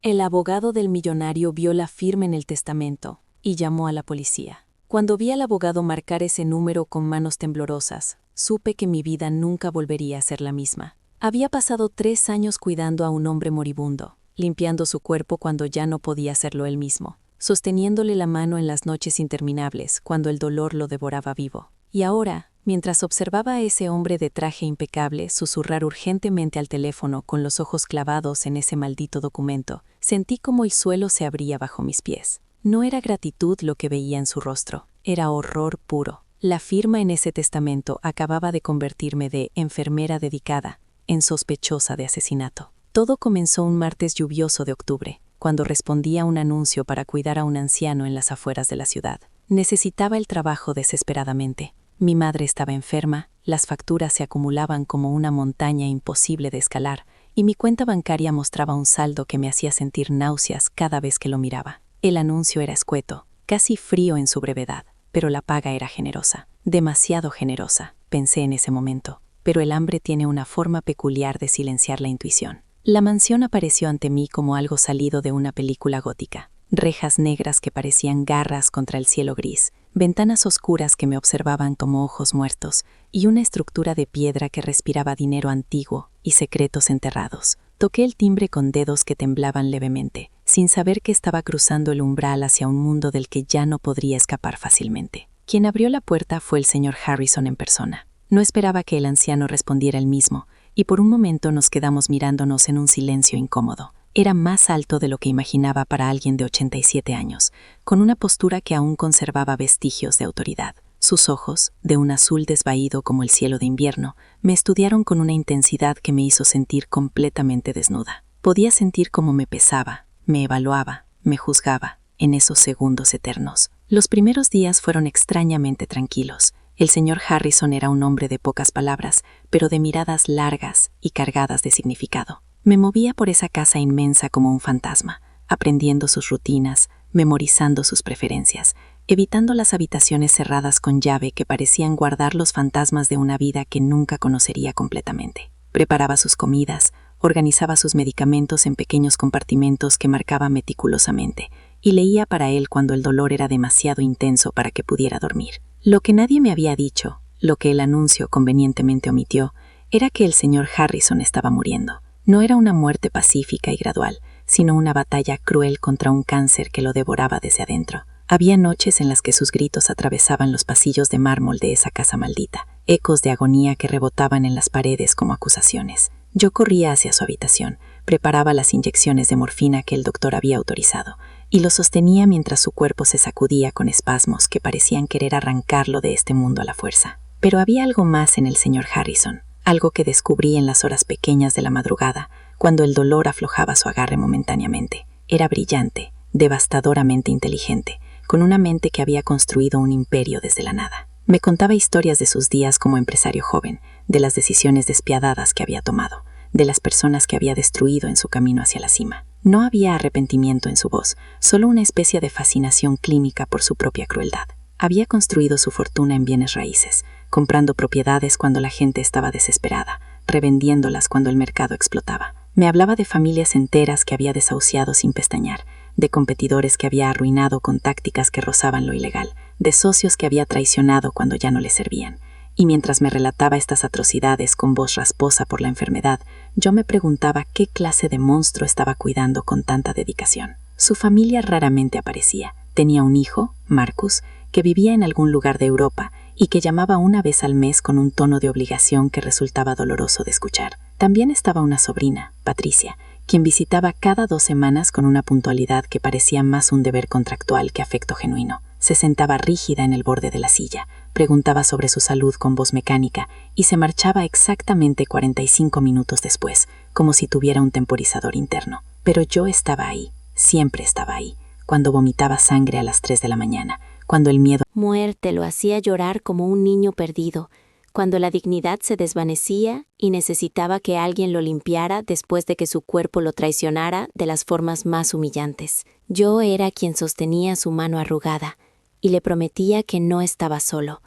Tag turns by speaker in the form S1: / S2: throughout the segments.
S1: El abogado del millonario vio la firma en el testamento y llamó a la policía. Cuando vi al abogado marcar ese número con manos temblorosas, supe que mi vida nunca volvería a ser la misma. Había pasado 3 años cuidando a un hombre moribundo, limpiando su cuerpo cuando ya no podía hacerlo él mismo, sosteniéndole la mano en las noches interminables cuando el dolor lo devoraba vivo. Y ahora, mientras observaba a ese hombre de traje impecable susurrar urgentemente al teléfono con los ojos clavados en ese maldito documento, sentí como el suelo se abría bajo mis pies. No era gratitud lo que veía en su rostro, era horror puro. La firma en ese testamento acababa de convertirme de enfermera dedicada en sospechosa de asesinato. Todo comenzó un martes lluvioso de octubre, cuando respondí a un anuncio para cuidar a un anciano en las afueras de la ciudad. Necesitaba el trabajo desesperadamente. Mi madre estaba enferma, las facturas se acumulaban como una montaña imposible de escalar, y mi cuenta bancaria mostraba un saldo que me hacía sentir náuseas cada vez que lo miraba. El anuncio era escueto, casi frío en su brevedad, pero la paga era generosa, demasiado generosa, pensé en ese momento. Pero el hambre tiene una forma peculiar de silenciar la intuición. La mansión apareció ante mí como algo salido de una película gótica. Rejas negras que parecían garras contra el cielo gris, ventanas oscuras que me observaban como ojos muertos, y una estructura de piedra que respiraba dinero antiguo y secretos enterrados. Toqué el timbre con dedos que temblaban levemente, sin saber que estaba cruzando el umbral hacia un mundo del que ya no podría escapar fácilmente. Quien abrió la puerta fue el señor Harrison en persona. No esperaba que el anciano respondiera él mismo, y por un momento nos quedamos mirándonos en un silencio incómodo. Era más alto de lo que imaginaba para alguien de 87 años, con una postura que aún conservaba vestigios de autoridad. Sus ojos, de un azul desvaído como el cielo de invierno, me estudiaron con una intensidad que me hizo sentir completamente desnuda. Podía sentir cómo me pesaba, me evaluaba, me juzgaba, en esos segundos eternos. Los primeros días fueron extrañamente tranquilos. El señor Harrison era un hombre de pocas palabras, pero de miradas largas y cargadas de significado. Me movía por esa casa inmensa como un fantasma, aprendiendo sus rutinas, memorizando sus preferencias, evitando las habitaciones cerradas con llave que parecían guardar los fantasmas de una vida que nunca conocería completamente. Preparaba sus comidas, organizaba sus medicamentos en pequeños compartimentos que marcaba meticulosamente, y leía para él cuando el dolor era demasiado intenso para que pudiera dormir. Lo que nadie me había dicho, lo que el anuncio convenientemente omitió, era que el señor Harrison estaba muriendo. No era una muerte pacífica y gradual, sino una batalla cruel contra un cáncer que lo devoraba desde adentro. Había noches en las que sus gritos atravesaban los pasillos de mármol de esa casa maldita, ecos de agonía que rebotaban en las paredes como acusaciones. Yo corría hacia su habitación, preparaba las inyecciones de morfina que el doctor había autorizado, y lo sostenía mientras su cuerpo se sacudía con espasmos que parecían querer arrancarlo de este mundo a la fuerza. Pero había algo más en el señor Harrison, algo que descubrí en las horas pequeñas de la madrugada, cuando el dolor aflojaba su agarre momentáneamente. Era brillante, devastadoramente inteligente, con una mente que había construido un imperio desde la nada. Me contaba historias de sus días como empresario joven, de las decisiones despiadadas que había tomado, de las personas que había destruido en su camino hacia la cima. No había arrepentimiento en su voz, solo una especie de fascinación clínica por su propia crueldad. Había construido su fortuna en bienes raíces, comprando propiedades cuando la gente estaba desesperada, revendiéndolas cuando el mercado explotaba. Me hablaba de familias enteras que había desahuciado sin pestañear, de competidores que había arruinado con tácticas que rozaban lo ilegal, de socios que había traicionado cuando ya no le servían. Y mientras me relataba estas atrocidades con voz rasposa por la enfermedad, yo me preguntaba qué clase de monstruo estaba cuidando con tanta dedicación. Su familia raramente aparecía. Tenía un hijo, Marcus, que vivía en algún lugar de Europa y que llamaba una vez al mes con un tono de obligación que resultaba doloroso de escuchar. También estaba una sobrina, Patricia, quien visitaba cada 2 semanas con una puntualidad que parecía más un deber contractual que afecto genuino. Se sentaba rígida en el borde de la silla, preguntaba sobre su salud con voz mecánica y se marchaba exactamente 45 minutos después, como si tuviera un temporizador interno. Pero yo estaba ahí, siempre estaba ahí, cuando vomitaba sangre a las 3 de la mañana, cuando el miedo
S2: muerte lo hacía llorar como un niño perdido, cuando la dignidad se desvanecía y necesitaba que alguien lo limpiara después de que su cuerpo lo traicionara de las formas más humillantes. Yo era quien sostenía su mano arrugada y le prometía que no estaba solo,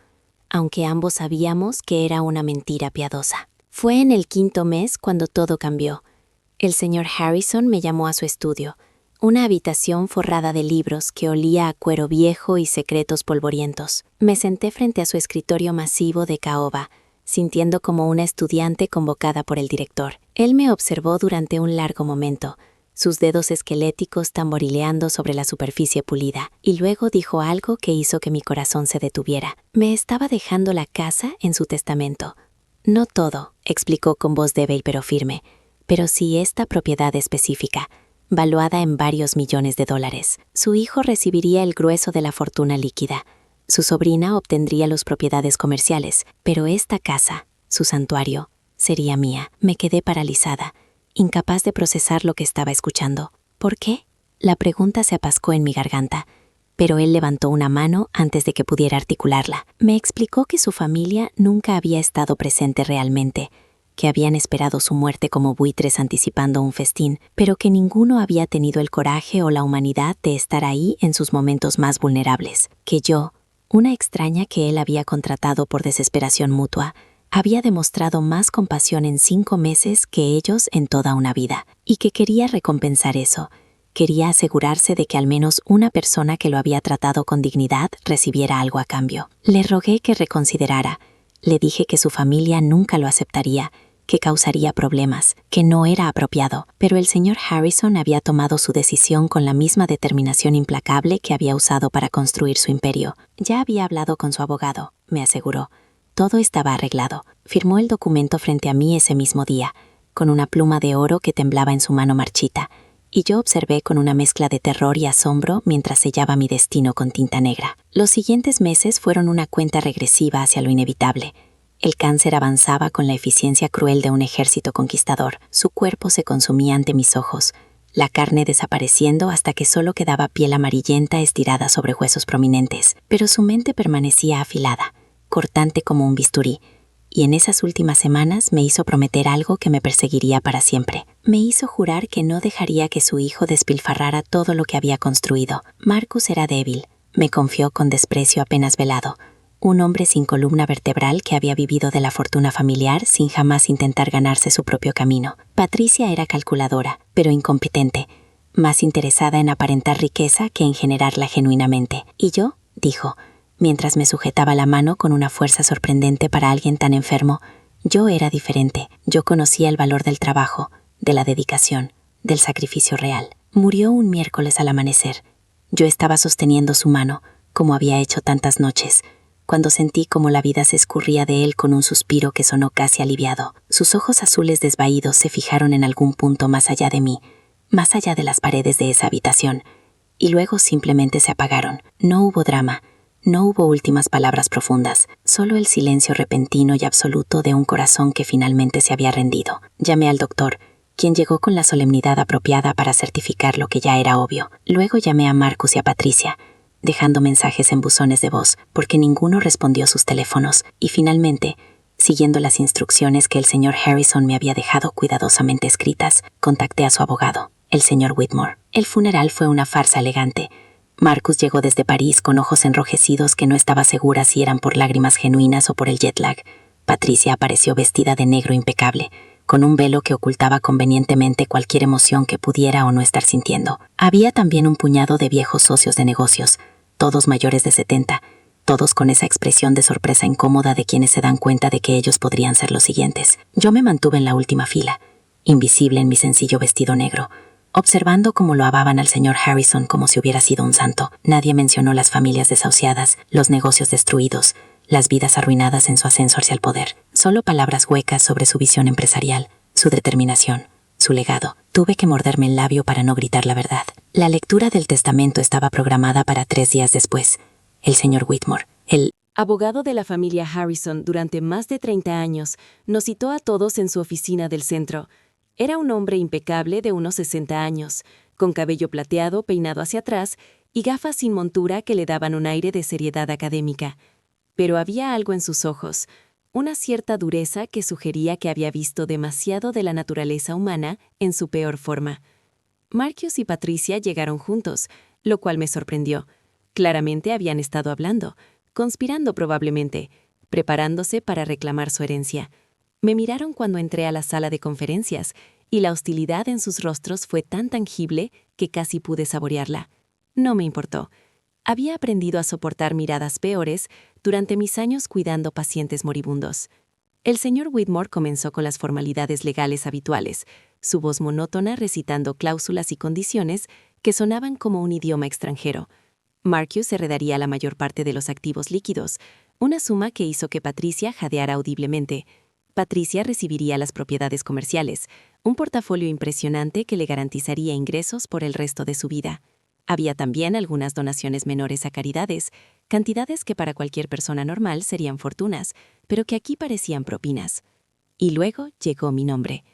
S2: aunque ambos sabíamos que era una mentira piadosa. Fue en el 5.º mes cuando todo cambió. El señor Harrison me llamó a su estudio, una habitación forrada de libros que olía a cuero viejo y secretos polvorientos. Me senté frente a su escritorio masivo de caoba, sintiendo como una estudiante convocada por el director. Él me observó durante un largo momento, sus dedos esqueléticos tamborileando sobre la superficie pulida, y luego dijo algo que hizo que mi corazón se detuviera. Me estaba dejando la casa en su testamento. No todo, explicó con voz débil pero firme, pero sí esta propiedad específica, valuada en varios millones de dólares. Su hijo recibiría el grueso de la fortuna líquida. Su sobrina obtendría las propiedades comerciales, pero esta casa, su santuario, sería mía. Me quedé paralizada, incapaz de procesar lo que estaba escuchando. ¿Por qué? La pregunta se apascó en mi garganta, pero él levantó una mano antes de que pudiera articularla. Me explicó que su familia nunca había estado presente realmente, que habían esperado su muerte como buitres anticipando un festín, pero que ninguno había tenido el coraje o la humanidad de estar ahí en sus momentos más vulnerables. Que yo, una extraña que él había contratado por desesperación mutua, había demostrado más compasión en 5 meses que ellos en toda una vida, y que quería recompensar eso. Quería asegurarse de que al menos una persona que lo había tratado con dignidad recibiera algo a cambio. Le rogué que reconsiderara. Le dije que su familia nunca lo aceptaría, que causaría problemas, que no era apropiado, pero el señor Harrison había tomado su decisión con la misma determinación implacable que había usado para construir su imperio. Ya había hablado con su abogado, me aseguró. Todo estaba arreglado. Firmó el documento frente a mí ese mismo día, con una pluma de oro que temblaba en su mano marchita, y yo observé con una mezcla de terror y asombro mientras sellaba mi destino con tinta negra. Los siguientes meses fueron una cuenta regresiva hacia lo inevitable. El cáncer avanzaba con la eficiencia cruel de un ejército conquistador. Su cuerpo se consumía ante mis ojos, la carne desapareciendo hasta que solo quedaba piel amarillenta estirada sobre huesos prominentes. Pero su mente permanecía afilada, cortante como un bisturí, y en esas últimas semanas me hizo prometer algo que me perseguiría para siempre. Me hizo jurar que no dejaría que su hijo despilfarrara todo lo que había construido. Marcus era débil, me confió con desprecio apenas velado, un hombre sin columna vertebral que había vivido de la fortuna familiar sin jamás intentar ganarse su propio camino. Patricia era calculadora, pero incompetente, más interesada en aparentar riqueza que en generarla genuinamente. Y yo, dijo, mientras me sujetaba la mano con una fuerza sorprendente para alguien tan enfermo, yo era diferente. Yo conocía el valor del trabajo, de la dedicación, del sacrificio real. Murió un miércoles al amanecer. Yo estaba sosteniendo su mano, como había hecho tantas noches, cuando sentí como la vida se escurría de él con un suspiro que sonó casi aliviado. Sus ojos azules desvaídos se fijaron en algún punto más allá de mí, más allá de las paredes de esa habitación, y luego simplemente se apagaron. No hubo drama, no hubo últimas palabras profundas, solo el silencio repentino y absoluto de un corazón que finalmente se había rendido. Llamé al doctor, quien llegó con la solemnidad apropiada para certificar lo que ya era obvio. Luego llamé a Marcus y a Patricia, dejando mensajes en buzones de voz, porque ninguno respondió sus teléfonos, y finalmente, siguiendo las instrucciones que el señor Harrison me había dejado cuidadosamente escritas, contacté a su abogado, el señor Whitmore. El funeral fue una farsa elegante. Marcus llegó desde París con ojos enrojecidos que no estaba segura si eran por lágrimas genuinas o por el jet lag. Patricia apareció vestida de negro impecable, con un velo que ocultaba convenientemente cualquier emoción que pudiera o no estar sintiendo. Había también un puñado de viejos socios de negocios, todos mayores de 70, todos con esa expresión de sorpresa incómoda de quienes se dan cuenta de que ellos podrían ser los siguientes. Yo me mantuve en la última fila, invisible en mi sencillo vestido negro, observando cómo lo loaban al señor Harrison como si hubiera sido un santo. Nadie mencionó las familias desahuciadas, los negocios destruidos, las vidas arruinadas en su ascenso hacia el poder. Solo palabras huecas sobre su visión empresarial, su determinación, su legado. Tuve que morderme el labio para no gritar la verdad. La lectura del testamento estaba programada para 3 días después. El señor Whitmore, el
S1: abogado de la familia Harrison durante más de 30 años, nos citó a todos en su oficina del centro. Era un hombre impecable de unos 60 años, con cabello plateado peinado hacia atrás y gafas sin montura que le daban un aire de seriedad académica. Pero había algo en sus ojos, una cierta dureza que sugería que había visto demasiado de la naturaleza humana en su peor forma. Marcus y Patricia llegaron juntos, lo cual me sorprendió. Claramente habían estado hablando, conspirando probablemente, preparándose para reclamar su herencia. Me miraron cuando entré a la sala de conferencias y la hostilidad en sus rostros fue tan tangible que casi pude saborearla. No me importó. Había aprendido a soportar miradas peores durante mis años cuidando pacientes moribundos. El señor Whitmore comenzó con las formalidades legales habituales, su voz monótona recitando cláusulas y condiciones que sonaban como un idioma extranjero. Marcus heredaría la mayor parte de los activos líquidos, una suma que hizo que Patricia jadeara audiblemente. Patricia recibiría las propiedades comerciales, un portafolio impresionante que le garantizaría ingresos por el resto de su vida. Había también algunas donaciones menores a caridades, cantidades que para cualquier persona normal serían fortunas, pero que aquí parecían propinas. Y luego llegó mi nombre.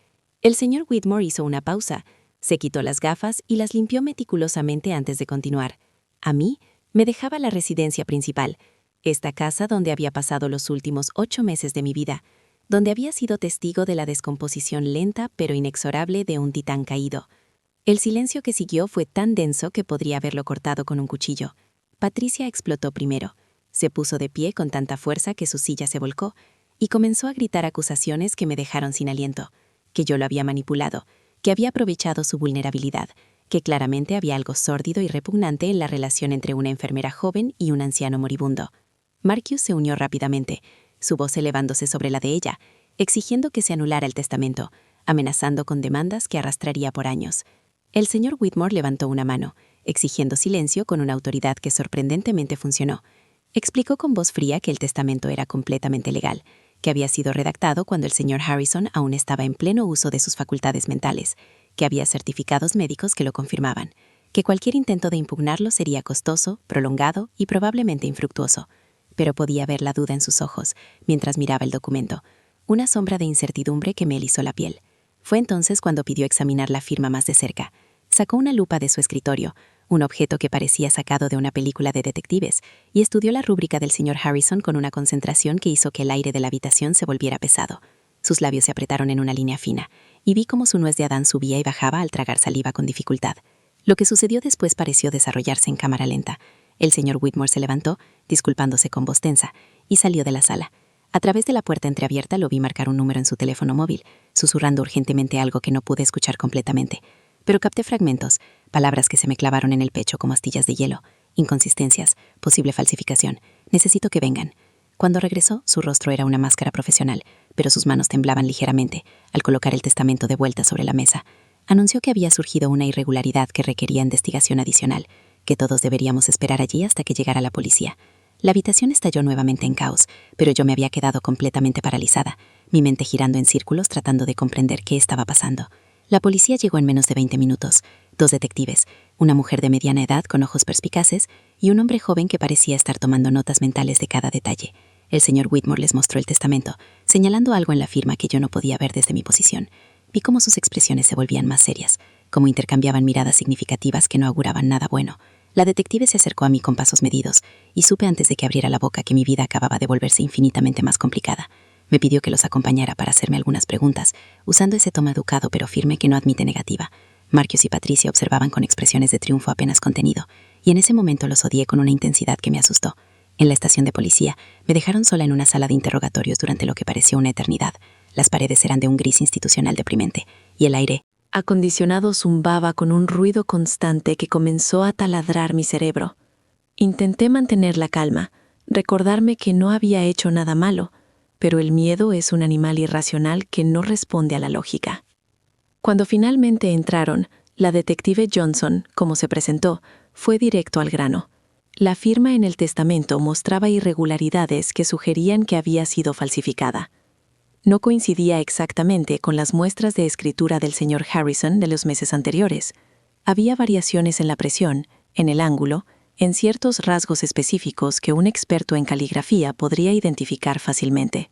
S1: El señor Whitmore hizo una pausa, se quitó las gafas y las limpió meticulosamente antes de continuar. A mí me dejaba la residencia principal, esta casa donde había pasado los últimos 8 meses de mi vida, donde había sido testigo de la descomposición lenta pero inexorable de un titán caído. El silencio que siguió fue tan denso que podría haberlo cortado con un cuchillo. Patricia explotó primero. Se puso de pie con tanta fuerza que su silla se volcó y comenzó a gritar acusaciones que me dejaron sin aliento, que yo lo había manipulado, que había aprovechado su vulnerabilidad, que claramente había algo sórdido y repugnante en la relación entre una enfermera joven y un anciano moribundo. Marcus se unió rápidamente, su voz elevándose sobre la de ella, exigiendo que se anulara el testamento, amenazando con demandas que arrastraría por años. El señor Whitmore levantó una mano, exigiendo silencio con una autoridad que sorprendentemente funcionó. Explicó con voz fría que el testamento era completamente legal, que había sido redactado cuando el señor Harrison aún estaba en pleno uso de sus facultades mentales, que había certificados médicos que lo confirmaban, que cualquier intento de impugnarlo sería costoso, prolongado y probablemente infructuoso. Pero podía ver la duda en sus ojos mientras miraba el documento, una sombra de incertidumbre que me erizó la piel. Fue entonces cuando pidió examinar la firma más de cerca. Sacó una lupa de su escritorio, un objeto que parecía sacado de una película de detectives, y estudió la rúbrica del señor Harrison con una concentración que hizo que el aire de la habitación se volviera pesado. Sus labios se apretaron en una línea fina, y vi cómo su nuez de Adán subía y bajaba al tragar saliva con dificultad. Lo que sucedió después pareció desarrollarse en cámara lenta. El señor Whitmore se levantó, disculpándose con voz tensa, y salió de la sala. A través de la puerta entreabierta lo vi marcar un número en su teléfono móvil, susurrando urgentemente algo que no pude escuchar completamente. Pero capté fragmentos, palabras que se me clavaron en el pecho como astillas de hielo, inconsistencias, posible falsificación. Necesito que vengan. Cuando regresó, su rostro era una máscara profesional, pero sus manos temblaban ligeramente al colocar el testamento de vuelta sobre la mesa. Anunció que había surgido una irregularidad que requería investigación adicional, que todos deberíamos esperar allí hasta que llegara la policía. La habitación estalló nuevamente en caos, pero yo me había quedado completamente paralizada, mi mente girando en círculos tratando de comprender qué estaba pasando. La policía llegó en menos de 20 minutos, 2 detectives, una mujer de mediana edad con ojos perspicaces y un hombre joven que parecía estar tomando notas mentales de cada detalle. El señor Whitmore les mostró el testamento, señalando algo en la firma que yo no podía ver desde mi posición. Vi cómo sus expresiones se volvían más serias, cómo intercambiaban miradas significativas que no auguraban nada bueno. La detective se acercó a mí con pasos medidos, y supe antes de que abriera la boca que mi vida acababa de volverse infinitamente más complicada. Me pidió que los acompañara para hacerme algunas preguntas, usando ese tono educado pero firme que no admite negativa. Marcus y Patricia observaban con expresiones de triunfo apenas contenido, y en ese momento los odié con una intensidad que me asustó. En la estación de policía, me dejaron sola en una sala de interrogatorios durante lo que pareció una eternidad. Las paredes eran de un gris institucional deprimente, y el aire acondicionado zumbaba con un ruido constante que comenzó a taladrar mi cerebro. Intenté mantener la calma, recordarme que no había hecho nada malo, pero el miedo es un animal irracional que no responde a la lógica. Cuando finalmente entraron, la detective Johnson, como se presentó, fue directo al grano. La firma en el testamento mostraba irregularidades que sugerían que había sido falsificada. No coincidía exactamente con las muestras de escritura del señor Harrison de los meses anteriores. Había variaciones en la presión, en el ángulo, en ciertos rasgos específicos que un experto en caligrafía podría identificar fácilmente.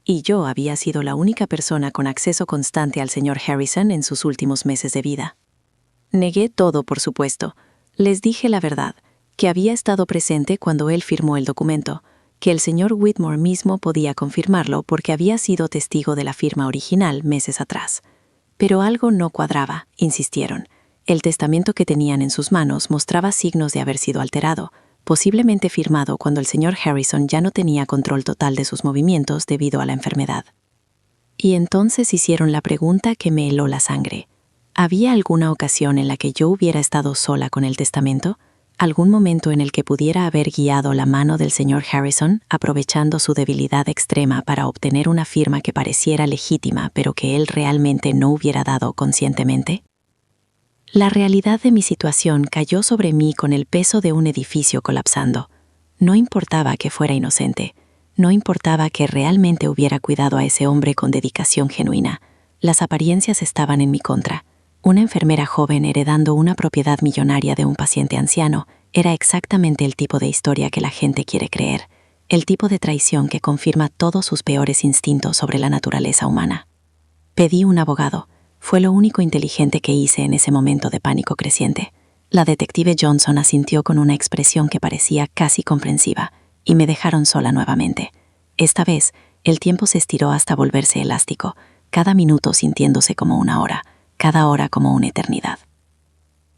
S1: Y yo había sido la única persona con acceso constante al señor Harrison en sus últimos meses de vida. Negué todo, por supuesto. Les dije la verdad, que había estado presente cuando él firmó el documento, que el señor Whitmore mismo podía confirmarlo porque había sido testigo de la firma original meses atrás. Pero algo no cuadraba, insistieron. El testamento que tenían en sus manos mostraba signos de haber sido alterado, posiblemente firmado cuando el señor Harrison ya no tenía control total de sus movimientos debido a la enfermedad. Y entonces hicieron la pregunta que me heló la sangre. ¿Había alguna ocasión en la que yo hubiera estado sola con el testamento? ¿Algún momento en el que pudiera haber guiado la mano del señor Harrison, aprovechando su debilidad extrema para obtener una firma que pareciera legítima, pero que él realmente no hubiera dado conscientemente? La realidad de mi situación cayó sobre mí con el peso de un edificio colapsando. No importaba que fuera inocente, no importaba que realmente hubiera cuidado a ese hombre con dedicación genuina. Las apariencias estaban en mi contra. Una enfermera joven heredando una propiedad millonaria de un paciente anciano era exactamente el tipo de historia que la gente quiere creer, el tipo de traición que confirma todos sus peores instintos sobre la naturaleza humana. Pedí un abogado. Fue lo único inteligente que hice en ese momento de pánico creciente. La detective Johnson asintió con una expresión que parecía casi comprensiva, y me dejaron sola nuevamente. Esta vez, el tiempo se estiró hasta volverse elástico, cada minuto sintiéndose como una hora, cada hora como una eternidad.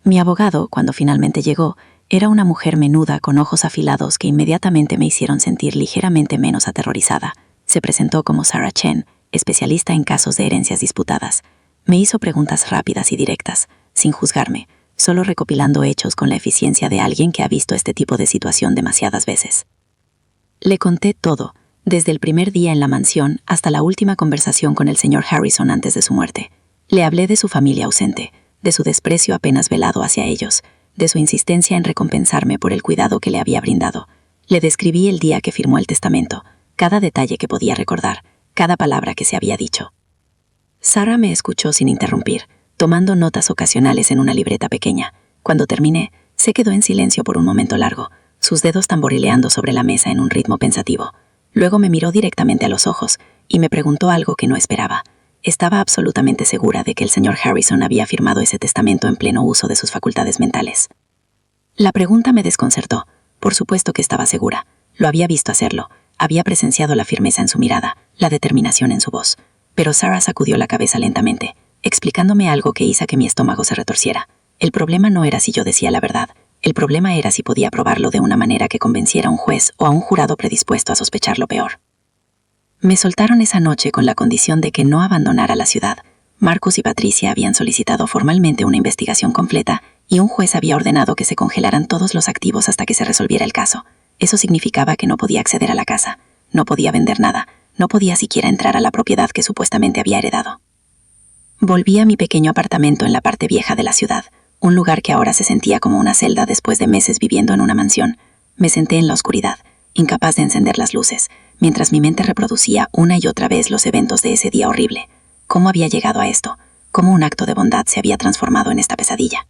S1: Mi abogado, cuando finalmente llegó, era una mujer menuda con ojos afilados que inmediatamente me hicieron sentir ligeramente menos aterrorizada. Se presentó como Sarah Chen, especialista en casos de herencias disputadas. Me hizo preguntas rápidas y directas, sin juzgarme, solo recopilando hechos con la eficiencia de alguien que ha visto este tipo de situación demasiadas veces. Le conté todo, desde el primer día en la mansión hasta la última conversación con el señor Harrison antes de su muerte. Le hablé de su familia ausente, de su desprecio apenas velado hacia ellos, de su insistencia en recompensarme por el cuidado que le había brindado. Le describí el día que firmó el testamento, cada detalle que podía recordar, cada palabra que se había dicho. Sarah me escuchó sin interrumpir, tomando notas ocasionales en una libreta pequeña. Cuando terminé, se quedó en silencio por un momento largo, sus dedos tamborileando sobre la mesa en un ritmo pensativo. Luego me miró directamente a los ojos y me preguntó algo que no esperaba. Estaba absolutamente segura de que el señor Harrison había firmado ese testamento en pleno uso de sus facultades mentales. La pregunta me desconcertó. Por supuesto que estaba segura. Lo había visto hacerlo. Había presenciado la firmeza en su mirada, la determinación en su voz. Pero Sarah sacudió la cabeza lentamente, explicándome algo que hizo que mi estómago se retorciera. El problema no era si yo decía la verdad. El problema era si podía probarlo de una manera que convenciera a un juez o a un jurado predispuesto a sospechar lo peor. Me soltaron esa noche con la condición de que no abandonara la ciudad. Marcus y Patricia habían solicitado formalmente una investigación completa y un juez había ordenado que se congelaran todos los activos hasta que se resolviera el caso. Eso significaba que no podía acceder a la casa, no podía vender nada, no podía siquiera entrar a la propiedad que supuestamente había heredado. Volví a mi pequeño apartamento en la parte vieja de la ciudad, un lugar que ahora se sentía como una celda después de meses viviendo en una mansión. Me senté en la oscuridad, incapaz de encender las luces, mientras mi mente reproducía una y otra vez los eventos de ese día horrible. ¿Cómo había llegado a esto? ¿Cómo un acto de bondad se había transformado en esta pesadilla?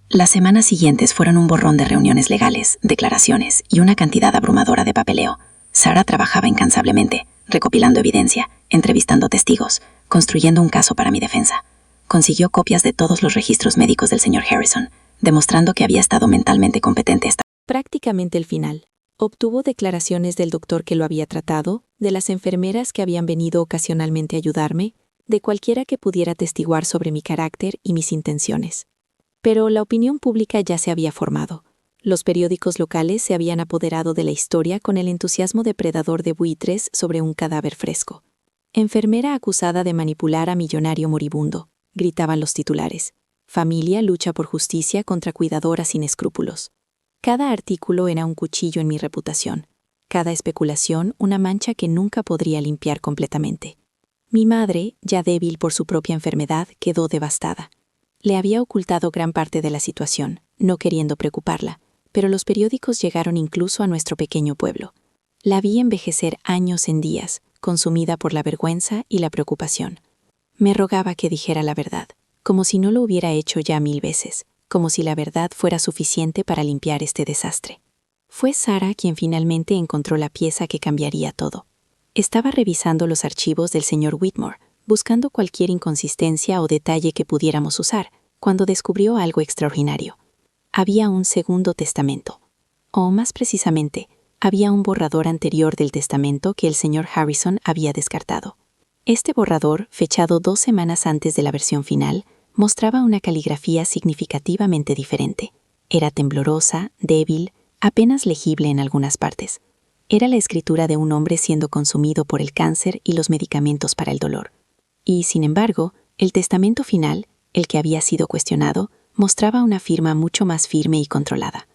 S1: Las semanas siguientes fueron un borrón de reuniones legales, declaraciones y una cantidad abrumadora de papeleo. Sarah trabajaba incansablemente, recopilando evidencia, entrevistando testigos, construyendo un caso para mi defensa. Consiguió copias de todos los registros médicos del señor Harrison, demostrando que había estado mentalmente competente hasta prácticamente el final. Obtuvo declaraciones del doctor que lo había tratado, de las enfermeras que habían venido ocasionalmente a ayudarme, de cualquiera que pudiera testiguar sobre mi carácter y mis intenciones. Pero la opinión pública ya se había formado. Los periódicos locales se habían apoderado de la historia con el entusiasmo depredador de buitres sobre un cadáver fresco. Enfermera acusada de manipular a millonario moribundo, gritaban los titulares. Familia lucha por justicia contra cuidadora sin escrúpulos. Cada artículo era un cuchillo en mi reputación. Cada especulación una mancha que nunca podría limpiar completamente. Mi madre, ya débil por su propia enfermedad, quedó devastada. Le había ocultado gran parte de la situación, no queriendo preocuparla, pero los periódicos llegaron incluso a nuestro pequeño pueblo. La vi envejecer años en días, consumida por la vergüenza y la preocupación. Me rogaba que dijera la verdad, como si no lo hubiera hecho ya 1000 veces, como si la verdad fuera suficiente para limpiar este desastre. Fue Sarah quien finalmente encontró la pieza que cambiaría todo. Estaba revisando los archivos del señor Whitmore, buscando cualquier inconsistencia o detalle que pudiéramos usar, cuando descubrió algo extraordinario. Había un segundo testamento. O más precisamente, había un borrador anterior del testamento que el señor Harrison había descartado. Este borrador, fechado 2 semanas antes de la versión final, mostraba una caligrafía significativamente diferente. Era temblorosa, débil, apenas legible en algunas partes. Era la escritura de un hombre siendo consumido por el cáncer y los medicamentos para el dolor. Y, sin embargo, el testamento final, el que había sido cuestionado, mostraba una firma mucho más firme y controlada.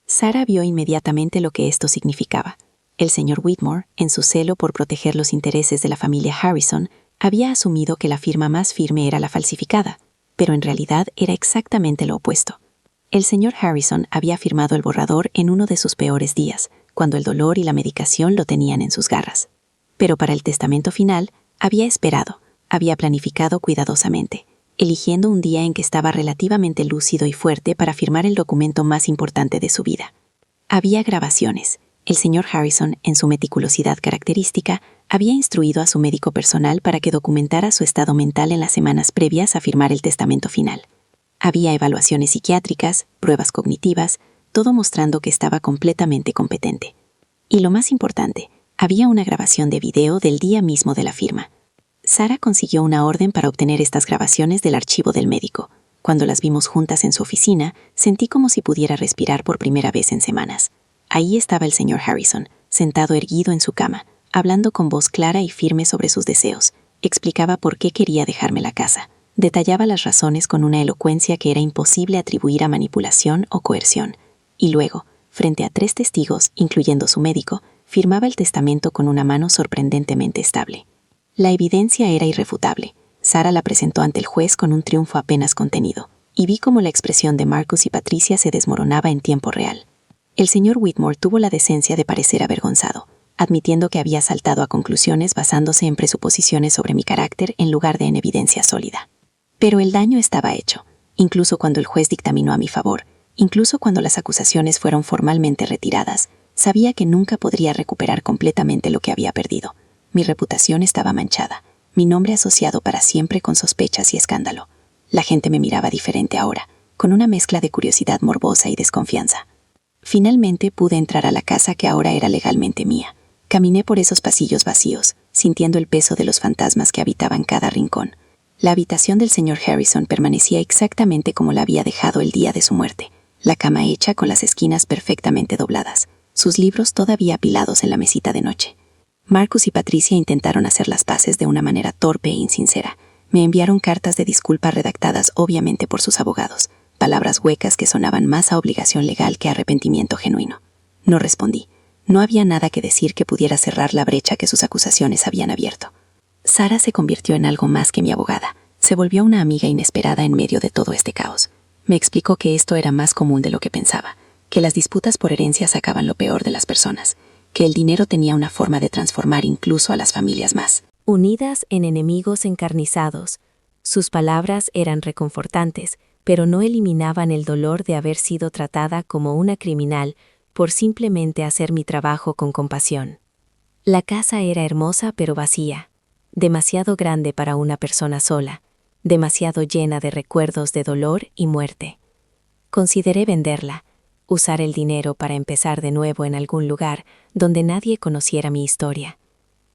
S1: Sarah vio inmediatamente lo que esto significaba. El señor Whitmore, en su celo por proteger los intereses de la familia Harrison, había asumido que la firma más firme era la falsificada, pero en realidad era exactamente lo opuesto. El señor Harrison había firmado el borrador en uno de sus peores días, cuando el dolor y la medicación lo tenían en sus garras. Pero para el testamento final, había esperado, había planificado cuidadosamente, eligiendo un día en que estaba relativamente lúcido y fuerte para firmar el documento más importante de su vida. Había grabaciones. El señor Harrison, en su meticulosidad característica, había instruido a su médico personal para que documentara su estado mental en las semanas previas a firmar el testamento final. Había evaluaciones psiquiátricas, pruebas cognitivas, todo mostrando que estaba completamente competente. Y lo más importante, había una grabación de video del día mismo de la firma. Sarah consiguió una orden para obtener estas grabaciones del archivo del médico. Cuando las vimos juntas en su oficina, sentí como si pudiera respirar por primera vez en semanas. Ahí estaba el señor Harrison, sentado erguido en su cama, hablando con voz clara y firme sobre sus deseos. Explicaba por qué quería dejarme la casa. Detallaba las razones con una elocuencia que era imposible atribuir a manipulación o coerción. Y luego, frente a 3 testigos, incluyendo su médico, firmaba el testamento con una mano sorprendentemente estable. La evidencia era irrefutable. Sarah la presentó ante el juez con un triunfo apenas contenido, y vi cómo la expresión de Marcus y Patricia se desmoronaba en tiempo real. El señor Whitmore tuvo la decencia de parecer avergonzado, admitiendo que había saltado a conclusiones basándose en presuposiciones sobre mi carácter en lugar de en evidencia sólida. Pero el daño estaba hecho, incluso cuando el juez dictaminó a mi favor, incluso cuando las acusaciones fueron formalmente retiradas, sabía que nunca podría recuperar completamente lo que había perdido. Mi reputación estaba manchada, mi nombre asociado para siempre con sospechas y escándalo. La gente me miraba diferente ahora, con una mezcla de curiosidad morbosa y desconfianza. Finalmente pude entrar a la casa que ahora era legalmente mía. Caminé por esos pasillos vacíos, sintiendo el peso de los fantasmas que habitaban cada rincón. La habitación del señor Harrison permanecía exactamente como la había dejado el día de su muerte, la cama hecha con las esquinas perfectamente dobladas, sus libros todavía apilados en la mesita de noche. Marcus y Patricia intentaron hacer las paces de una manera torpe e insincera. Me enviaron cartas de disculpa redactadas obviamente por sus abogados, palabras huecas que sonaban más a obligación legal que a arrepentimiento genuino. No respondí. No había nada que decir que pudiera cerrar la brecha que sus acusaciones habían abierto. Sarah se convirtió en algo más que mi abogada. Se volvió una amiga inesperada en medio de todo este caos. Me explicó que esto era más común de lo que pensaba, que las disputas por herencia sacaban lo peor de las personas, que el dinero tenía una forma de transformar incluso a las familias más
S2: unidas en enemigos encarnizados. Sus palabras eran reconfortantes, pero no eliminaban el dolor de haber sido tratada como una criminal por simplemente hacer mi trabajo con compasión. La casa era hermosa pero vacía, demasiado grande para una persona sola, demasiado llena de recuerdos de dolor y muerte. Consideré venderla, usar el dinero para empezar de nuevo en algún lugar donde nadie conociera mi historia.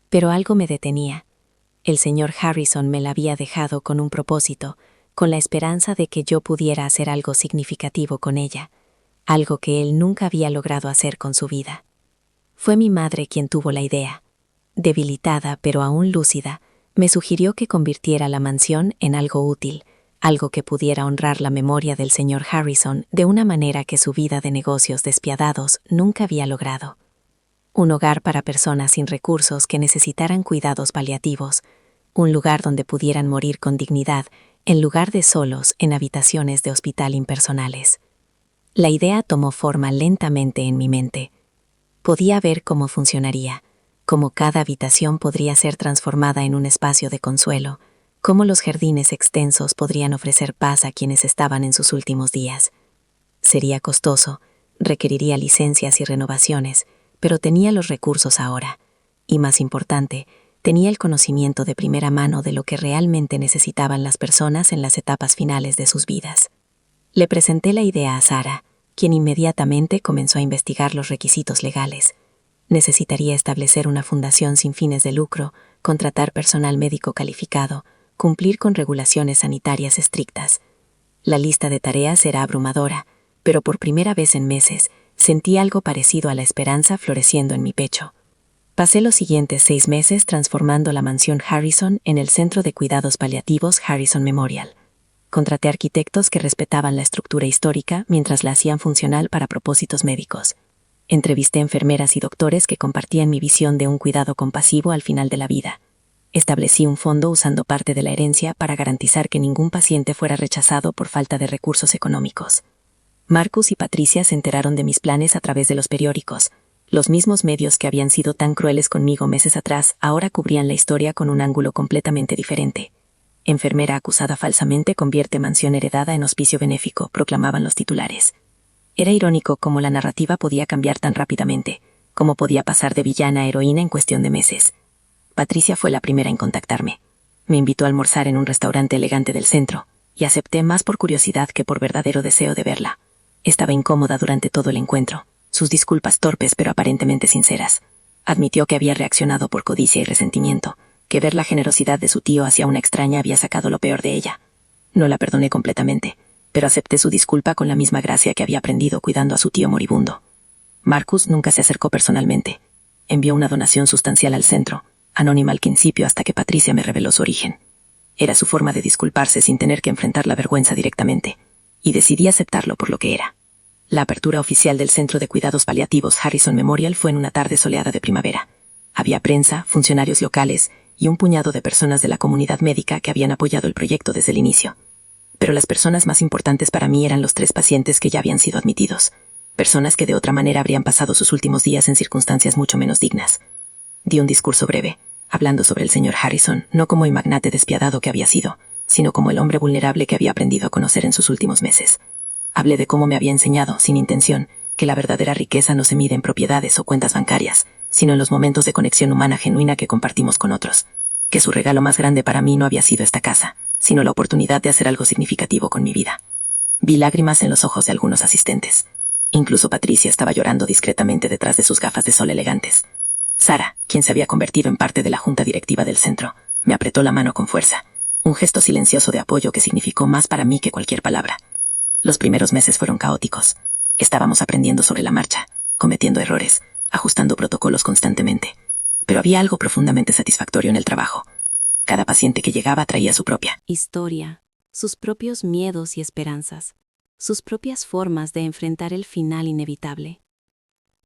S2: Pero algo me detenía. El señor Harrison me la había dejado con un propósito, con la esperanza de que yo pudiera hacer algo significativo con ella, algo que él nunca había logrado hacer con su vida. Fue mi madre quien tuvo la idea. Debilitada pero aún lúcida, me sugirió que convirtiera la mansión en algo útil, algo que pudiera honrar la memoria del señor Harrison de una manera que su vida de negocios despiadados nunca había logrado. Un hogar para personas sin recursos que necesitaran cuidados paliativos, un lugar donde pudieran morir con dignidad en lugar de solos en habitaciones de hospital impersonales. La idea tomó forma lentamente en mi mente. Podía ver cómo funcionaría, cómo cada habitación podría ser transformada en un espacio de consuelo, cómo los jardines extensos podrían ofrecer paz a quienes estaban en sus últimos días. Sería costoso, requeriría licencias y renovaciones, pero tenía los recursos ahora, y más importante, tenía el conocimiento de primera mano de lo que realmente necesitaban las personas en las etapas finales de sus vidas. Le presenté la idea a Sarah, quien inmediatamente comenzó a investigar los requisitos legales. Necesitaría establecer una fundación sin fines de lucro, contratar personal médico calificado, cumplir con regulaciones sanitarias estrictas. La lista de tareas era abrumadora, pero por primera vez en meses
S1: Sentí algo parecido a la esperanza floreciendo en mi pecho. Pasé los siguientes 6 meses transformando la mansión Harrison en el Centro de Cuidados Paliativos Harrison Memorial. Contraté arquitectos que respetaban la estructura histórica mientras la hacían funcional para propósitos médicos. Entrevisté enfermeras y doctores que compartían mi visión de un cuidado compasivo al final de la vida. Establecí un fondo usando parte de la herencia para garantizar que ningún paciente fuera rechazado por falta de recursos económicos. Marcus y Patricia se enteraron de mis planes a través de los periódicos. Los mismos medios que habían sido tan crueles conmigo meses atrás ahora cubrían la historia con un ángulo completamente diferente. Enfermera acusada falsamente convierte mansión heredada en hospicio benéfico, proclamaban los titulares. Era irónico cómo la narrativa podía cambiar tan rápidamente, cómo podía pasar de villana a heroína en cuestión de meses. Patricia fue la primera en contactarme. Me invitó a almorzar en un restaurante elegante del centro, y acepté más por curiosidad que por verdadero deseo de verla. Estaba incómoda durante todo el encuentro, sus disculpas torpes pero aparentemente sinceras. Admitió que había reaccionado por codicia y resentimiento, que ver la generosidad de su tío hacia una extraña había sacado lo peor de ella. No la perdoné completamente, pero acepté su disculpa con la misma gracia que había aprendido cuidando a su tío moribundo. Marcus nunca se acercó personalmente. Envió una donación sustancial al centro, anónima al principio hasta que Patricia me reveló su origen. Era su forma de disculparse sin tener que enfrentar la vergüenza directamente, y decidí aceptarlo por lo que era. La apertura oficial del Centro de Cuidados Paliativos Harrison Memorial fue en una tarde soleada de primavera. Había prensa, funcionarios locales y un puñado de personas de la comunidad médica que habían apoyado el proyecto desde el inicio. Pero las personas más importantes para mí eran los 3 pacientes que ya habían sido admitidos, personas que de otra manera habrían pasado sus últimos días en circunstancias mucho menos dignas. Di un discurso breve, hablando sobre el señor Harrison, no como el magnate despiadado que había sido, sino como el hombre vulnerable que había aprendido a conocer en sus últimos meses. Hablé de cómo me había enseñado, sin intención, que la verdadera riqueza no se mide en propiedades o cuentas bancarias, sino en los momentos de conexión humana genuina que compartimos con otros. Que su regalo más grande para mí no había sido esta casa, sino la oportunidad de hacer algo significativo con mi vida. Vi lágrimas en los ojos de algunos asistentes. Incluso Patricia estaba llorando discretamente detrás de sus gafas de sol elegantes. Sara, quien se había convertido en parte de la junta directiva del centro, me apretó la mano con fuerza, un gesto silencioso de apoyo que significó más para mí que cualquier palabra. Los primeros meses fueron caóticos. Estábamos aprendiendo sobre la marcha, cometiendo errores, ajustando protocolos constantemente. Pero había algo profundamente satisfactorio en el trabajo. Cada paciente que llegaba traía su propia historia, sus propios miedos y esperanzas, sus propias formas de enfrentar el final inevitable.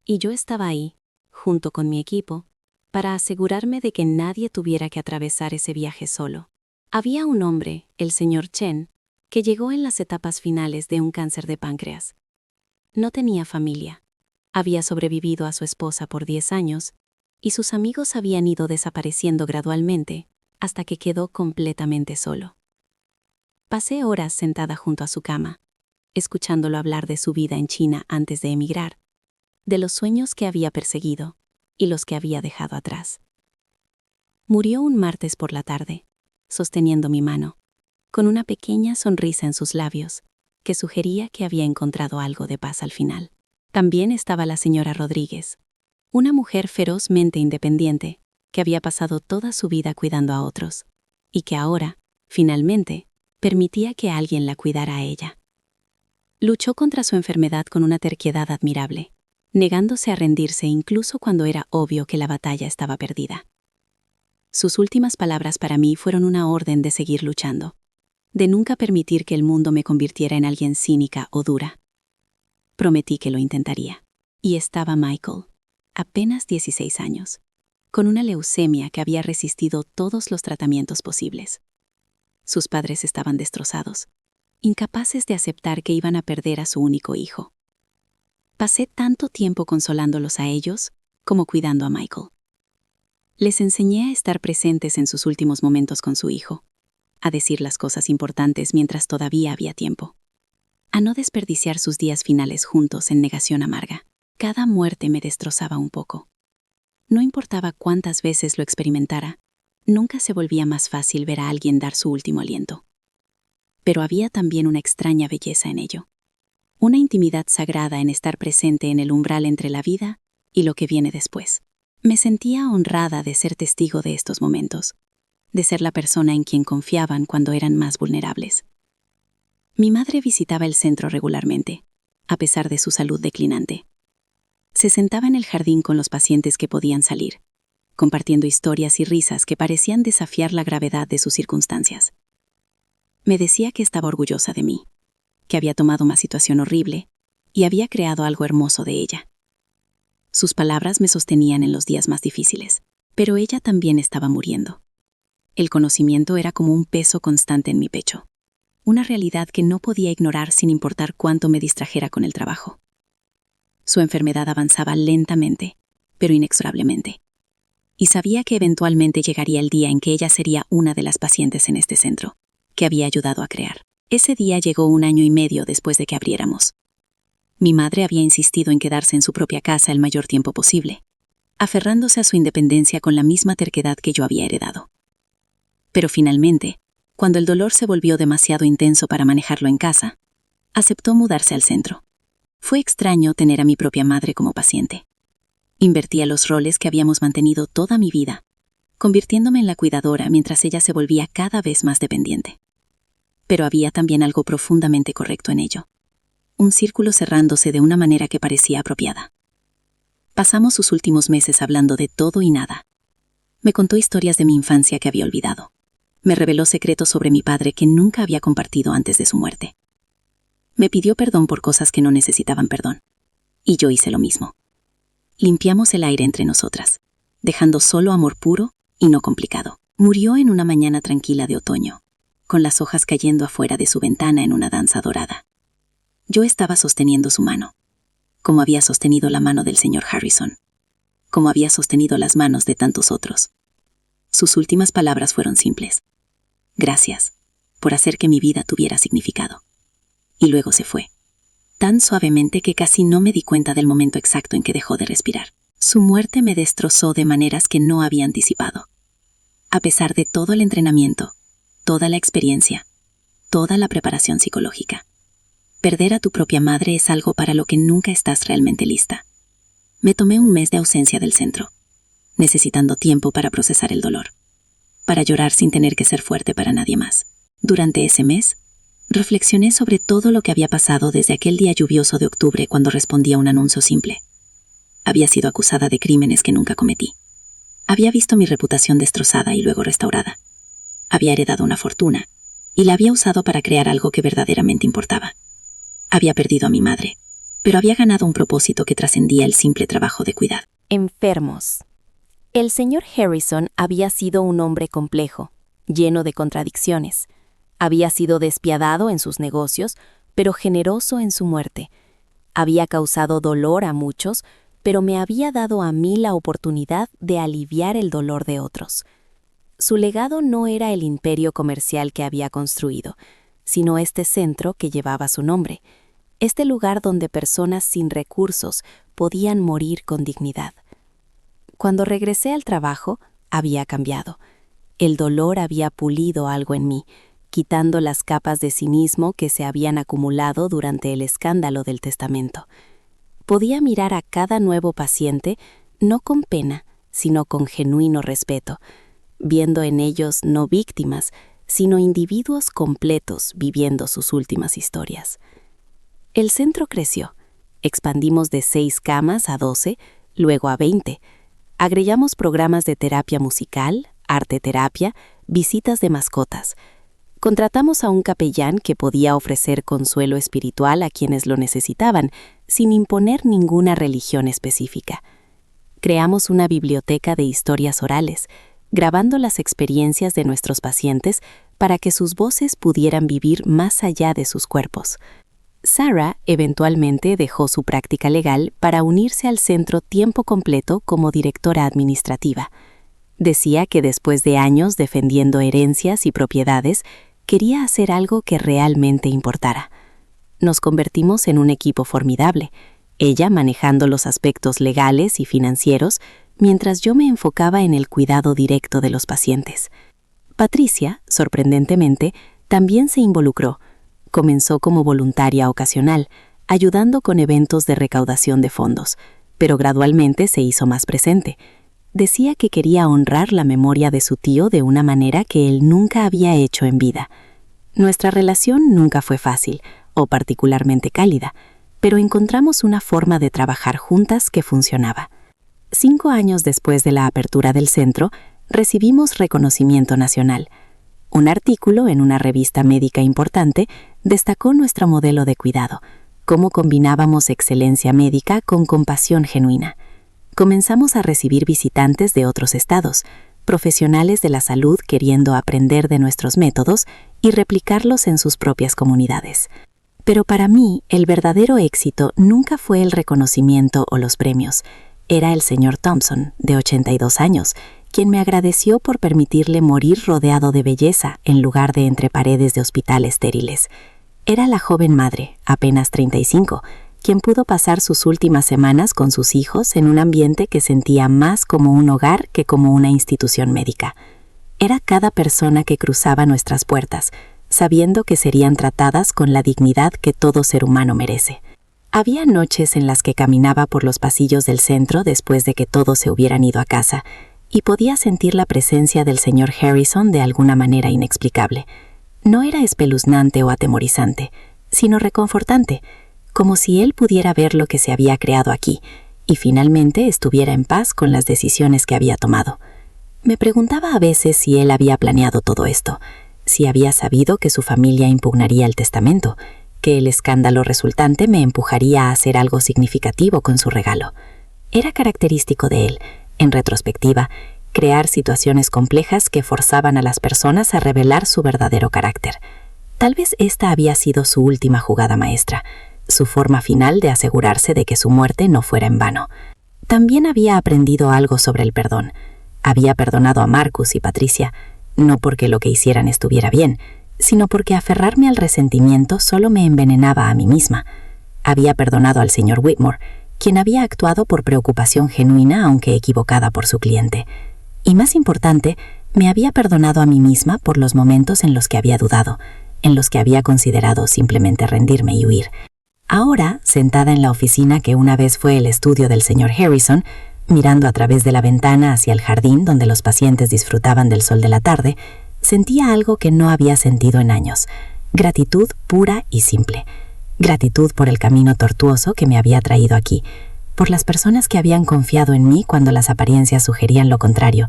S1: Y yo estaba ahí, junto con mi equipo, para asegurarme de que nadie tuviera que atravesar ese viaje solo. Había un hombre, el señor Chen, que llegó en las etapas finales de un cáncer de páncreas. No tenía familia. Había sobrevivido a su esposa por 10 años, y sus amigos habían ido desapareciendo gradualmente, hasta que quedó completamente solo. Pasé horas sentada junto a su cama, escuchándolo hablar de su vida en China antes de emigrar, de los sueños que había perseguido y los que había dejado atrás. Murió un martes por la tarde, sosteniendo mi mano, con una pequeña sonrisa en sus labios, que sugería que había encontrado algo de paz al final. También estaba la señora Rodríguez, una mujer ferozmente independiente, que había pasado toda su vida cuidando a otros, y que ahora, finalmente, permitía que alguien la cuidara a ella. Luchó contra su enfermedad con una terquedad admirable, negándose a rendirse incluso cuando era obvio que la batalla estaba perdida. Sus últimas palabras para mí fueron una orden de seguir luchando, de nunca permitir que el mundo me convirtiera en alguien cínica o dura. Prometí que lo intentaría. Y estaba Michael, apenas 16 años, con una leucemia que había resistido todos los tratamientos posibles. Sus padres estaban destrozados, incapaces de aceptar que iban a perder a su único hijo. Pasé tanto tiempo consolándolos a ellos como cuidando a Michael. Les enseñé a estar presentes en sus últimos momentos con su hijo, a decir las cosas importantes mientras todavía había tiempo, a no desperdiciar sus días finales juntos en negación amarga. Cada muerte me destrozaba un poco. No importaba cuántas veces lo experimentara, nunca se volvía más fácil ver a alguien dar su último aliento. Pero había también una extraña belleza en ello. Una intimidad sagrada en estar presente en el umbral entre la vida y lo que viene después. Me sentía honrada de ser testigo de estos momentos, de ser la persona en quien confiaban cuando eran más vulnerables. Mi madre visitaba el centro regularmente, a pesar de su salud declinante,
S3: Se sentaba en el jardín con los pacientes que podían salir, compartiendo historias y risas que parecían desafiar la gravedad de sus circunstancias. Me decía que estaba orgullosa de mí, que había tomado una situación horrible y había creado algo hermoso de ella. Sus palabras me sostenían en los días más difíciles, pero ella también estaba muriendo. El conocimiento era como un peso constante en mi pecho, una realidad que no podía ignorar sin importar cuánto me distrajera con el trabajo. Su enfermedad avanzaba lentamente, pero inexorablemente, y sabía que eventualmente llegaría el día en que ella sería una de las pacientes en este centro, que había ayudado a crear. Ese día llegó 1 año y medio después de que abriéramos. Mi madre había insistido en quedarse en su propia casa el mayor tiempo posible, aferrándose a su independencia con la misma terquedad que yo había heredado. Pero finalmente, cuando el dolor se volvió demasiado intenso para manejarlo en casa, aceptó mudarse al centro. Fue extraño tener a mi propia madre como paciente. Invertía los roles que habíamos mantenido toda mi vida, convirtiéndome en la cuidadora mientras ella se volvía cada vez más dependiente. Pero había también algo profundamente correcto en ello. Un círculo cerrándose de una manera que parecía apropiada. Pasamos sus últimos meses hablando de todo y nada. Me contó historias de mi infancia que había olvidado. Me reveló secretos sobre mi padre que nunca había compartido antes de su muerte. Me pidió perdón por cosas que no necesitaban perdón. Y yo hice lo mismo. Limpiamos el aire entre nosotras, dejando solo amor puro y no complicado. Murió en una mañana tranquila de otoño, con las hojas cayendo afuera de su ventana en una danza dorada. Yo estaba sosteniendo su mano, como había sostenido la mano del señor Harrison, como había sostenido las manos de tantos otros. Sus últimas palabras fueron simples. Gracias por hacer que mi vida tuviera significado. Y luego se fue, tan suavemente que casi no me di cuenta del momento exacto en que dejó de respirar. Su muerte me destrozó de maneras que no había anticipado. A pesar de todo el entrenamiento, toda la experiencia, toda la preparación psicológica. Perder a tu propia madre es algo para lo que nunca estás realmente lista. Me tomé 1 mes de ausencia del centro, necesitando tiempo para procesar el dolor, para llorar sin tener que ser fuerte para nadie más. Durante ese mes, reflexioné sobre todo lo que había pasado desde aquel día lluvioso de octubre cuando respondí a un anuncio simple. Había sido acusada de crímenes que nunca cometí. Había visto mi reputación destrozada y luego restaurada. Había heredado una fortuna, y la había usado para crear algo que verdaderamente importaba. Había perdido a mi madre, pero había ganado un propósito que trascendía el simple trabajo de cuidar.
S1: Enfermos. El señor Harrison había sido un hombre complejo, lleno de contradicciones. Había sido despiadado en sus negocios, pero generoso en su muerte. Había causado dolor a muchos, pero me había dado a mí la oportunidad de aliviar el dolor de otros. Su legado no era el imperio comercial que había construido, sino este centro que llevaba su nombre, este lugar donde personas sin recursos podían morir con dignidad. Cuando regresé al trabajo, había cambiado. El dolor había pulido algo en mí, quitando las capas de cinismo que se habían acumulado durante el escándalo del testamento. Podía mirar a cada nuevo paciente no con pena, sino con genuino respeto, viendo en ellos no víctimas, sino individuos completos viviendo sus últimas historias. El centro creció. Expandimos de 6 camas a 12, luego a 20. Agregamos programas de terapia musical, arte-terapia, visitas de mascotas. Contratamos a un capellán que podía ofrecer consuelo espiritual a quienes lo necesitaban, sin imponer ninguna religión específica. Creamos una biblioteca de historias orales, grabando las experiencias de nuestros pacientes para que sus voces pudieran vivir más allá de sus cuerpos. Sarah eventualmente dejó su práctica legal para unirse al centro tiempo completo como directora administrativa. Decía que después de años defendiendo herencias y propiedades, quería hacer algo que realmente importara. Nos convertimos en un equipo formidable, ella manejando los aspectos legales y financieros, mientras yo me enfocaba en el cuidado directo de los pacientes. Patricia, sorprendentemente, también se involucró. Comenzó como voluntaria ocasional, ayudando con eventos de recaudación de fondos, pero gradualmente se hizo más presente. Decía que quería honrar la memoria de su tío de una manera que él nunca había hecho en vida. Nuestra relación nunca fue fácil o particularmente cálida,
S3: pero encontramos una forma de trabajar juntas que funcionaba. 5 años después de la apertura del centro, recibimos reconocimiento nacional. Un artículo en una revista médica importante destacó nuestro modelo de cuidado, cómo combinábamos excelencia médica con compasión genuina. Comenzamos a recibir visitantes de otros estados, profesionales de la salud queriendo aprender de nuestros métodos y replicarlos en sus propias comunidades. Pero para mí, el verdadero éxito nunca fue el reconocimiento o los premios. Era el señor Thompson, de 82 años, quien me agradeció por permitirle morir rodeado de belleza en lugar de entre paredes de hospital estériles. Era la joven madre, apenas 35, quien pudo pasar sus últimas semanas con sus hijos en un ambiente que sentía más como un hogar que como una institución médica. Era cada persona que cruzaba nuestras puertas, sabiendo que serían tratadas con la dignidad que todo ser humano merece. Había noches en las que caminaba por los pasillos del centro después de que todos se hubieran ido a casa y podía sentir la presencia del señor Harrison de alguna manera inexplicable. No era espeluznante o atemorizante, sino reconfortante, como si él pudiera ver lo que se había creado aquí y finalmente estuviera en paz con las decisiones que había tomado. Me preguntaba a veces si él había planeado todo esto, si había sabido que su familia impugnaría el testamento, que el escándalo resultante me empujaría a hacer algo significativo con su regalo. Era característico de él, en retrospectiva, crear situaciones complejas que forzaban a las personas a revelar su verdadero carácter. Tal vez esta había sido su última jugada maestra, su forma final de asegurarse de que su muerte no fuera en vano. También había aprendido algo sobre el perdón. Había perdonado a Marcus y Patricia, no porque lo que hicieran estuviera bien, sino porque aferrarme al resentimiento solo me envenenaba a mí misma. Había perdonado al señor Whitmore, quien había actuado por preocupación genuina aunque equivocada por su cliente. Y más importante, me había perdonado a mí misma por los momentos en los que había dudado, en los que había considerado simplemente rendirme y huir. Ahora, sentada en la oficina que una vez fue el estudio del señor Harrison, mirando a través de la ventana hacia el jardín donde los pacientes disfrutaban del sol de la tarde, sentía algo que no había sentido en años: gratitud pura y simple. Gratitud por el camino tortuoso que me había traído aquí, por las personas que habían confiado en mí cuando las apariencias sugerían lo contrario,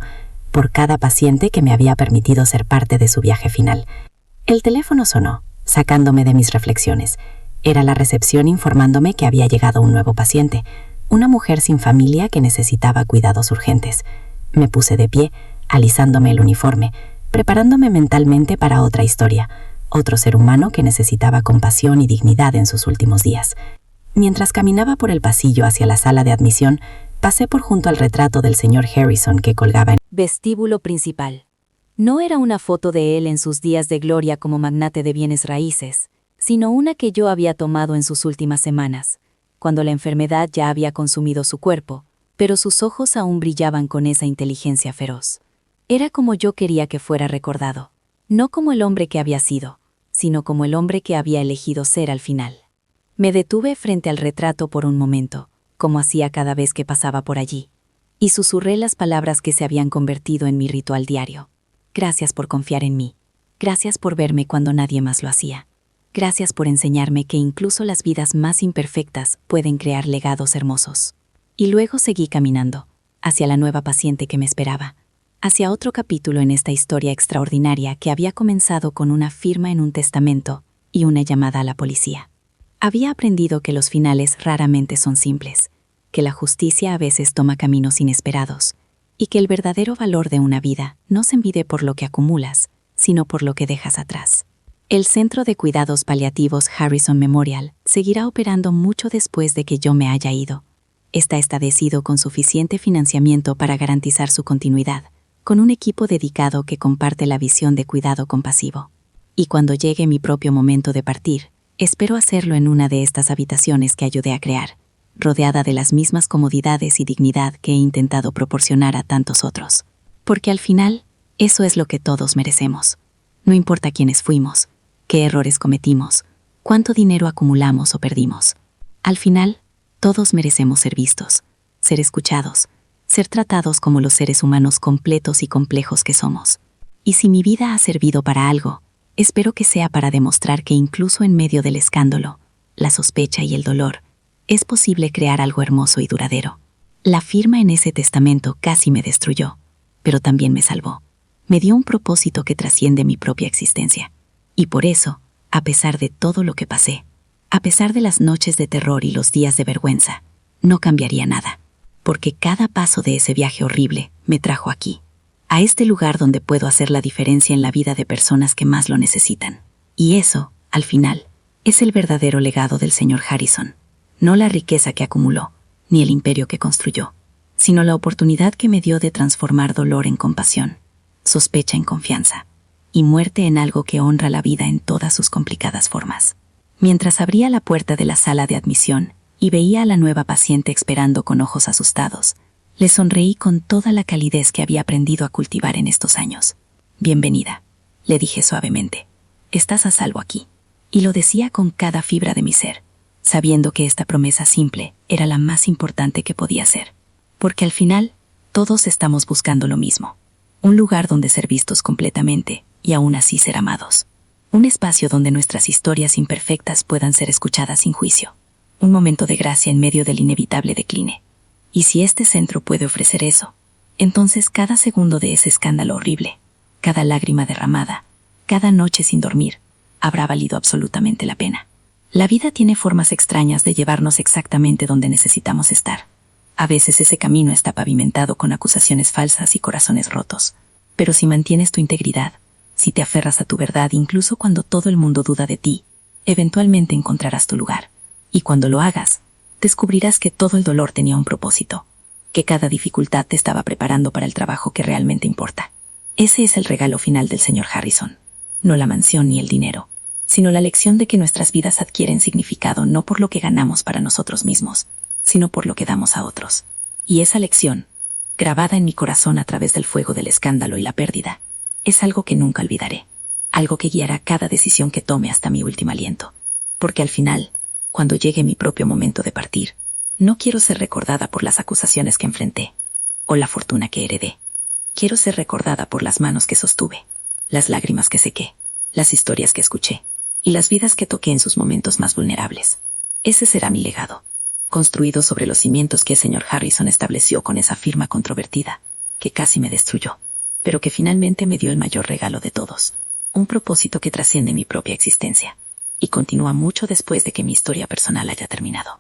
S3: por cada paciente que me había permitido ser parte de su viaje final. El teléfono sonó, sacándome de mis reflexiones. Era la recepción informándome que había llegado un nuevo paciente, una mujer sin familia que necesitaba cuidados urgentes. Me puse de pie, alisándome el uniforme, preparándome mentalmente para otra historia, otro ser humano que necesitaba compasión y dignidad en sus últimos días. Mientras caminaba por el pasillo hacia la sala de admisión, pasé por junto al retrato del señor Harrison que colgaba en
S1: vestíbulo principal. No era una foto de él en sus días de gloria como magnate de bienes raíces, sino una que yo había tomado en sus últimas semanas, cuando la enfermedad ya había consumido su cuerpo, pero sus ojos aún brillaban con esa inteligencia feroz. Era como yo quería que fuera recordado, no como el hombre que había sido, sino como el hombre que había elegido ser al final. Me detuve frente al retrato por un momento, como hacía cada vez que pasaba por allí, y susurré las palabras que se habían convertido en mi ritual diario. Gracias por confiar en mí. Gracias por verme cuando nadie más lo hacía. Gracias por enseñarme que incluso las vidas más imperfectas pueden crear legados hermosos. Y luego seguí caminando, hacia la nueva paciente que me esperaba, hacia otro capítulo en esta historia extraordinaria que había comenzado con una firma en un testamento y una llamada a la policía. Había aprendido que los finales raramente son simples, que la justicia a veces toma caminos inesperados, y que el verdadero valor de una vida no se mide por lo que acumulas, sino por lo que dejas atrás. El Centro de Cuidados Paliativos Harrison Memorial seguirá operando mucho después de que yo me haya ido. Está establecido con suficiente financiamiento para garantizar su continuidad, con un equipo dedicado que comparte la visión de cuidado compasivo. Y cuando llegue mi propio momento de partir, espero hacerlo en una de estas habitaciones que ayudé a crear, rodeada de las mismas comodidades y dignidad que he intentado proporcionar a tantos otros. Porque al final, eso es lo que todos merecemos. No importa quiénes fuimos, qué errores cometimos, cuánto dinero acumulamos o perdimos. Al final, todos merecemos ser vistos, ser escuchados, ser tratados como los seres humanos completos y complejos que somos. Y si mi vida ha servido para algo, espero que sea para demostrar que incluso en medio del escándalo,
S3: la sospecha y el dolor, es posible crear algo hermoso y duradero. La firma en ese testamento casi me destruyó, pero también me salvó. Me dio un propósito que trasciende mi propia existencia. Y por eso, a pesar de todo lo que pasé, a pesar de las noches de terror y los días de vergüenza, no cambiaría nada, porque cada paso de ese viaje horrible me trajo aquí, a este lugar donde puedo hacer la diferencia en la vida de personas que más lo necesitan. Y eso, al final, es el verdadero legado del señor Harrison. No la riqueza que acumuló, ni el imperio que construyó, sino la oportunidad que me dio de transformar dolor en compasión, sospecha en confianza, y muerte en algo que honra la vida en todas sus complicadas formas. Mientras abría la puerta de la sala de admisión y veía a la nueva paciente esperando con ojos asustados, le sonreí con toda la calidez que había aprendido a cultivar en estos años. «Bienvenida», le dije suavemente. «Estás a salvo aquí». Y lo decía con cada fibra de mi ser, sabiendo que esta promesa simple era la más importante que podía hacer. Porque al final, todos estamos buscando lo mismo. Un lugar donde ser vistos completamente y aún así ser amados. Un espacio donde nuestras historias imperfectas puedan ser escuchadas sin juicio. Un momento de gracia en medio del inevitable decline. Y si este centro puede ofrecer eso, entonces cada segundo de ese escándalo horrible, cada lágrima derramada, cada noche sin dormir, habrá valido absolutamente la pena. La vida tiene formas extrañas de llevarnos exactamente donde necesitamos estar. A veces ese camino está pavimentado con acusaciones falsas y corazones rotos. Pero si mantienes tu integridad, si te aferras a tu verdad incluso cuando todo el mundo duda de ti, eventualmente encontrarás tu lugar. Y cuando lo hagas, descubrirás que todo el dolor tenía un propósito, que cada dificultad te estaba preparando para el trabajo que realmente importa. Ese es el regalo final del señor Harrison. No la mansión ni el dinero, sino la lección de que nuestras vidas adquieren significado no por lo que ganamos para nosotros mismos, sino por lo que damos a otros. Y esa lección, grabada en mi corazón a través del fuego del escándalo y la pérdida, es algo que nunca olvidaré, algo que guiará cada decisión que tome hasta mi último aliento. Porque al final, cuando llegue mi propio momento de partir, no quiero ser recordada por las acusaciones que enfrenté, o la fortuna que heredé. Quiero ser recordada por las manos que sostuve, las lágrimas que sequé, las historias que escuché, y las vidas que toqué en sus momentos más vulnerables. Ese será mi legado, construido sobre los cimientos que el señor Harrison estableció con esa firma controvertida, que casi me destruyó, pero que finalmente me dio el mayor regalo de todos, un propósito que trasciende mi propia existencia, y continúa mucho después de que mi historia personal haya terminado.